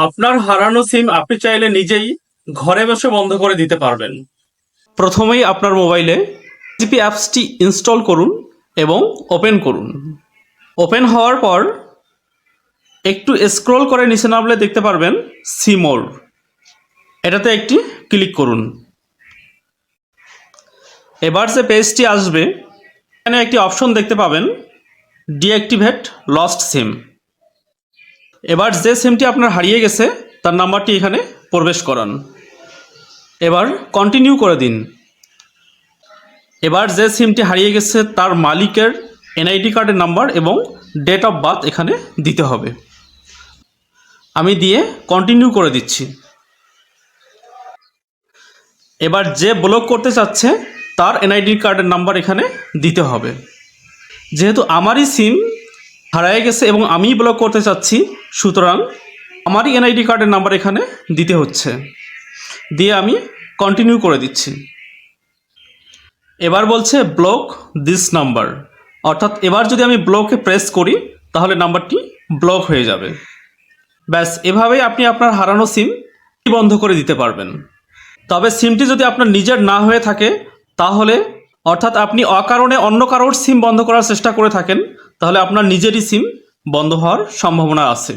আপনার হারানো সিম আপনি চাইলে নিজেই ঘরে বসে বন্ধ করে দিতে পারবেন। প্রথমেই আপনার মোবাইলে জিপি অ্যাপসটি ইনস্টল করুন এবং ওপেন করুন। ওপেন হওয়ার পর একটু স্ক্রল করে নিচে নামলে দেখতে পারবেন সিমোর, এটাতে একটি ক্লিক করুন। এবার যে পেজটি আসবে এখানে একটি অপশন দেখতে পাবেন ডিঅ্যাক্টিভেট লস্ট সিম। এবার যে সিমটি আপনার হারিয়ে গেছে তার নাম্বারটি এখানে প্রবেশ করান। এবার কন্টিনিউ করে দিন। এবার যে সিমটি হারিয়ে গেছে তার মালিকের এনআইডি কার্ডের নাম্বার এবং ডেট অফ বার্থ এখানে দিতে হবে। আমি দিয়ে কন্টিনিউ করে দিচ্ছি। এবার যে ব্লক করতে চাচ্ছে তার এনআইডি কার্ডের নাম্বার এখানে দিতে হবে। যেহেতু আমারই সিম হারিয়ে গেছে এবং আমি ব্লক করতে চাচ্ছি, সুতরাং আমারই এনআইডি কার্ডের নাম্বার এখানে দিতে হচ্ছে। দিয়ে আমি কন্টিনিউ করে দিচ্ছি। এবার বলছে ব্লক দিস নাম্বার, অর্থাৎ এবার যদি আমি ব্লকে প্রেস করি তাহলে নাম্বারটি ব্লক হয়ে যাবে। ব্যাস, এভাবেই আপনি আপনার হারানো সিম বন্ধ করে দিতে পারবেন। তবে সিমটি যদি আপনার নিজের না হয়ে থাকে তাহলে, অর্থাৎ আপনি অকারণে অন্য কারোর সিম বন্ধ করার চেষ্টা করে থাকেন, তাহলে আপনার নিজেরই সিম বন্ধ হওয়ার সম্ভাবনা আছে।